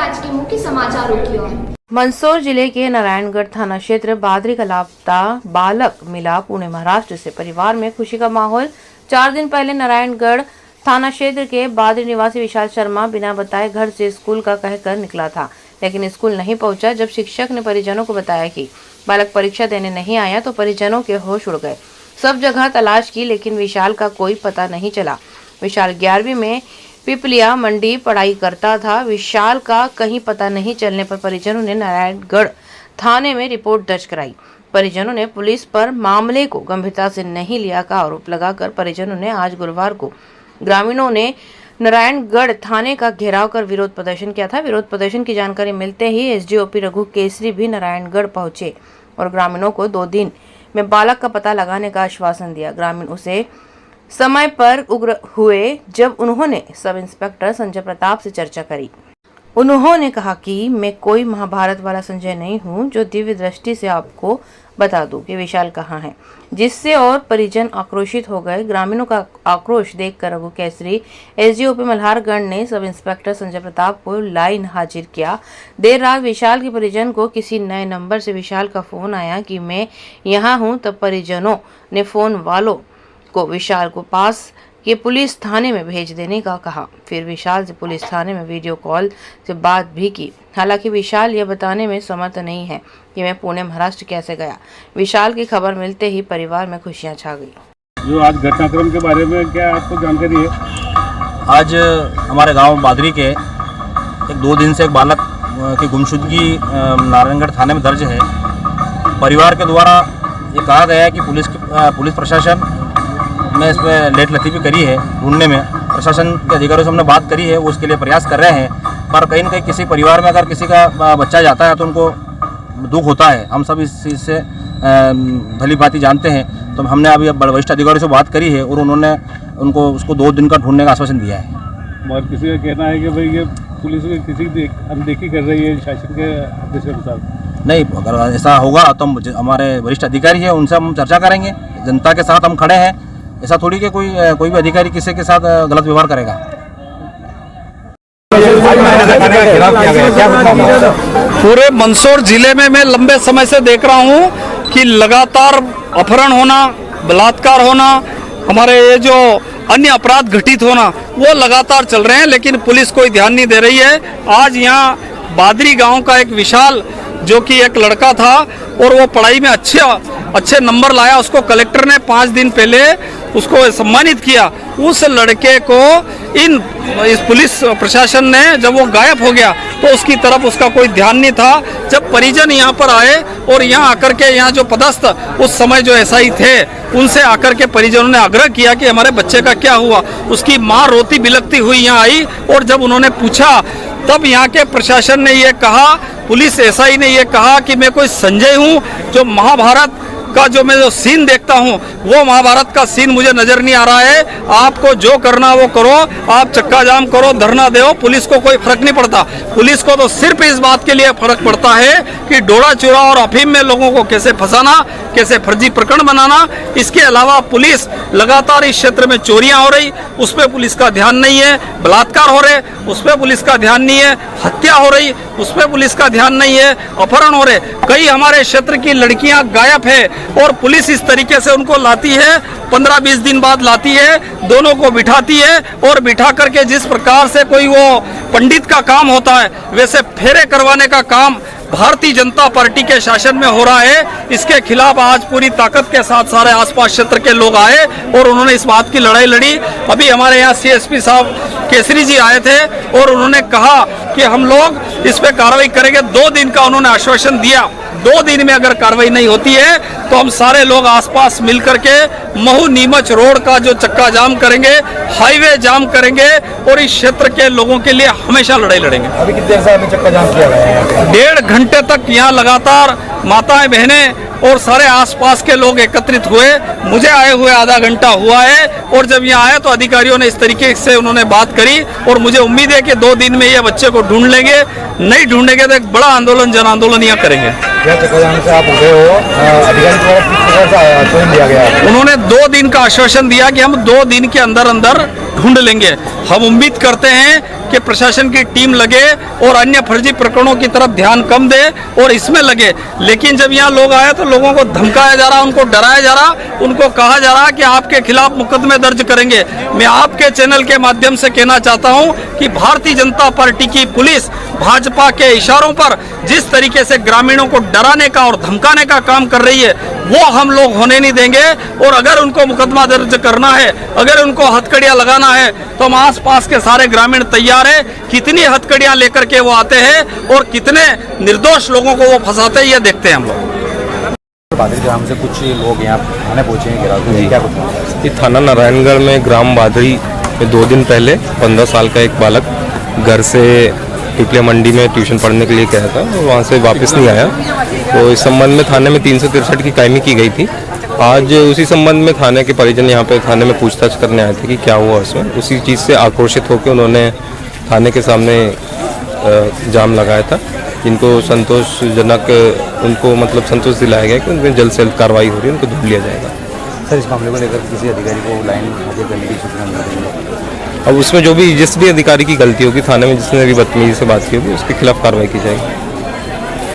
आज के मुख्य समाचारों की ओर। मंदसौर जिले के नारायणगढ़ थाना क्षेत्र बादरी का लापता बालक मिला। पुणे महाराष्ट्र से परिवार में खुशी का माहौल। 4 दिन पहले नारायणगढ़ थाना क्षेत्र के बादरी निवासी विशाल शर्मा बिना बताए घर से स्कूल का कहकर निकला था, लेकिन स्कूल नहीं पहुंचा। जब शिक्षक ने परिजनों को बताया कि बालक परीक्षा देने नहीं आया तो परिजनों के होश उड़ गए। सब जगह तलाश की, लेकिन विशाल का कोई पता नहीं चला। विशाल 11वीं में पिपलिया मंडी पढ़ाई करता था। विशाल का कहीं पता नहीं चलने पर परिजनों ने नारायणगढ़ थाने में रिपोर्ट दर्ज कराई। परिजनों ने पुलिस पर मामले को गंभीरता से नहीं लिया का आरोप लगाकर परिजनों ने आज गुरुवार को ग्रामीणों ने नारायणगढ़ थाने का घेराव कर विरोध प्रदर्शन किया था। विरोध प्रदर्शन की जानकारी मिलते ही एसडीओपी रघु केसरी भी नारायणगढ़ पहुंचे और ग्रामीणों को 2 दिन में बालक का पता लगाने का आश्वासन दिया। ग्रामीण उसे समय पर उग्र हुए जब उन्होंने सब इंस्पेक्टर संजय प्रताप से चर्चा करी। उन्होंने कहा कि मैं कोई महाभारत वाला संजय नहीं हूं जो दिव्य दृष्टि से आपको बता दूं कि विशाल कहां है, जिससे और परिजन आक्रोशित हो गए। ग्रामीणों का आक्रोश देखकर रघु केसरी एसडीओपी मल्हारगढ़ ने सब इंस्पेक्टर संजय प्रताप को लाइन हाजिर किया। देर रात विशाल के परिजन को किसी नए नंबर से विशाल का फोन आया कि मैं यहाँ हूँ। तब परिजनों ने फोन वालों को विशाल को पास के पुलिस थाने में भेज देने का कहा। फिर विशाल से पुलिस थाने में वीडियो कॉल से बात भी की। हालांकि विशाल यह बताने में समर्थ नहीं है कि मैं पुणे महाराष्ट्र कैसे गया। विशाल की खबर मिलते ही परिवार में खुशियां छा गई। जो आज घटनाक्रम के बारे में क्या आपको जानकारी है? आज हमारे गांव बादरी के 2 दिन से एक बालक की गुमशुदगी नारायणगढ़ थाने में दर्ज है। परिवार के द्वारा ये कहा गया है कि पुलिस प्रशासन में इसमें लेट लतीफ़ी करी है ढूंढने में। प्रशासन के अधिकारियों से हमने बात करी है, वो उसके लिए प्रयास कर रहे हैं। पर कहीं न कहीं किसी परिवार में अगर किसी का बच्चा जाता है तो उनको दुख होता है। हम सब इस चीज़ से भली भांति जानते हैं। तो हमने अभी वरिष्ठ अधिकारियों से बात करी है और उन्होंने उनको उसको 2 दिन का ढूंढने का आश्वासन दिया है। और किसी का कहना है कि भाई ये पुलिस किसी अनदेखी कर रही है शासन के आदेश के अनुसार। नहीं, अगर ऐसा होगा तो हम हमारे वरिष्ठ अधिकारी हैं उनसे हम चर्चा करेंगे। जनता के साथ हम खड़े हैं। ऐसा थोड़ी कि कोई भी अधिकारी किसी के साथ गलत व्यवहार करेगा। पूरे मंदसौर जिले में मैं लंबे समय से देख रहा हूं कि लगातार अपहरण होना, बलात्कार होना, हमारे ये जो अन्य अपराध घटित होना वो लगातार चल रहे हैं, लेकिन पुलिस कोई ध्यान नहीं दे रही है। आज यहाँ बादरी गांव का एक विशाल जो कि एक लड़का था और वो पढ़ाई में अच्छे नंबर लाया, उसको कलेक्टर ने 5 दिन पहले उसको सम्मानित किया। उस लड़के को इस पुलिस प्रशासन ने जब वो गायब हो गया तो उसकी तरफ उसका कोई ध्यान नहीं था। जब परिजन यहाँ पर आए और यहाँ आकर के यहाँ जो पदस्थ उस समय जो एसआई थे उनसे आकर के परिजनों ने आग्रह किया कि हमारे बच्चे का क्या हुआ। उसकी माँ रोती बिलखती हुई यहाँ आई और जब उन्होंने पूछा तब यहाँ के प्रशासन ने ये कहा, पुलिस एसआई ने ये कहा कि मैं कोई संजय हूँ जो महाभारत का जो मैं सीन देखता हूँ वो महाभारत का सीन मुझे नजर नहीं आ रहा है। आपको जो करना वो करो, आप चक्का जाम करो, धरना दो, पुलिस को कोई फर्क नहीं पड़ता। पुलिस को तो सिर्फ इस बात के लिए फर्क पड़ता है कि डोरा चूरा और अफीम में लोगों को कैसे फंसाना, कैसे फर्जी प्रकरण बनाना। इसके अलावा पुलिस लगातार इस क्षेत्र में चोरियां हो रही, उस पर पुलिस का ध्यान नहीं है। बलात्कार हो रहे, उस पर पुलिस का ध्यान नहीं है। हत्या हो रही, उस पर पुलिस का ध्यान नहीं है। अपहरण हो रहे, कई हमारे क्षेत्र की लड़कियां गायब है और पुलिस इस तरीके से उनको लाती है, 15-20 दिन बाद लाती है, दोनों को बिठाती है और बिठा करके जिस प्रकार से कोई वो पंडित का काम होता है वैसे फेरे करवाने का काम भारतीय जनता पार्टी के शासन में हो रहा है। इसके खिलाफ आज पूरी ताकत के साथ सारे आसपास क्षेत्र के लोग आए और उन्होंने इस बात की लड़ाई लड़ी। अभी हमारे यहाँ सीएसपी साहब केसरी जी आए थे और उन्होंने कहा कि हम लोग इस पे कार्रवाई करेंगे। 2 दिन का उन्होंने आश्वासन दिया। 2 दिन में अगर कार्रवाई नहीं होती है तो हम सारे लोग आसपास मिलकर के महू नीमच रोड का जो चक्का जाम करेंगे, हाईवे जाम करेंगे और इस क्षेत्र के लोगों के लिए हमेशा लड़ाई लड़ेंगे। अभी कितनी देर से आपने चक्का जाम किया है? 1.5 घंटे तक यहाँ लगातार माताएं बहनें और सारे आसपास के लोग एकत्रित हुए। मुझे आए हुए आधा घंटा हुआ है और जब यहाँ आए तो अधिकारियों ने इस तरीके से उन्होंने बात करी और मुझे उम्मीद है कि 2 दिन में ये बच्चे को ढूंढ लेंगे। नहीं ढूंढेंगे तो एक बड़ा आंदोलन, जन आंदोलन यहाँ करेंगे। से आप गए हो, अधिकारी द्वारा किस प्रकार से आश्वासन दिया गया? उन्होंने 2 दिन का आश्वासन दिया कि हम 2 दिन के अंदर अंदर ढूंढ लेंगे। हम उम्मीद करते हैं कि प्रशासन की टीम लगे और अन्य फर्जी प्रकरणों की तरफ ध्यान कम दे और इसमें लगे। लेकिन जब यहाँ लोग आए तो लोगों को धमकाया जा रहा, उनको डराया जा रहा, उनको कहा जा रहा कि आपके खिलाफ मुकदमे दर्ज करेंगे। मैं आपके चैनल के माध्यम से कहना चाहता हूं कि भारतीय जनता पार्टी की पुलिस भाजपा के इशारों पर जिस तरीके से ग्रामीणों को डराने का और धमकाने का काम कर रही है वो हम लोग होने नहीं देंगे। और अगर उनको मुकदमा दर्ज करना है, अगर उनको हथकड़ियां लगाना है तो हम आसपास के सारे ग्रामीण तैयार है। कितनी हथकड़ियां लेकर के वो आते हैं और कितने निर्दोष लोगों को वो फंसाते हैं ये देखते हैं हम लोग। बादरी ग्राम से कुछ लोग यहाँ थाने पहुँचे हैं गिराव में, क्या कुछ? ये थाना नारायणगढ़ में ग्राम बादरी में 2 दिन पहले 15 साल का एक बालक घर से टिपलिया मंडी में ट्यूशन पढ़ने के लिए गया था और वहाँ से वापस नहीं आया। तो इस संबंध में थाने में 363 की कायमी की गई थी। आज उसी संबंध में थाने के परिजन यहाँ पे थाने में पूछताछ करने आए थे कि क्या हुआ उसमें। उसी चीज़ से आक्रोशित होकर उन्होंने थाने के सामने जाम लगाया था, जिनको संतोषजनक उनको मतलब संतोष दिलाया गया कि उनमें जल्द से जल्द कार्रवाई हो रही है, उनको ढूंढ लिया जाएगा। सर, इस मामले को लेकर किसी अधिकारी को लाइन हाजिर करने की सूचना मिल रही है? अब उसमें जिस भी अधिकारी की गलती होगी, थाने में जिसने भी बदतमीजी से बात की होगी उसके खिलाफ कार्रवाई की जाएगी।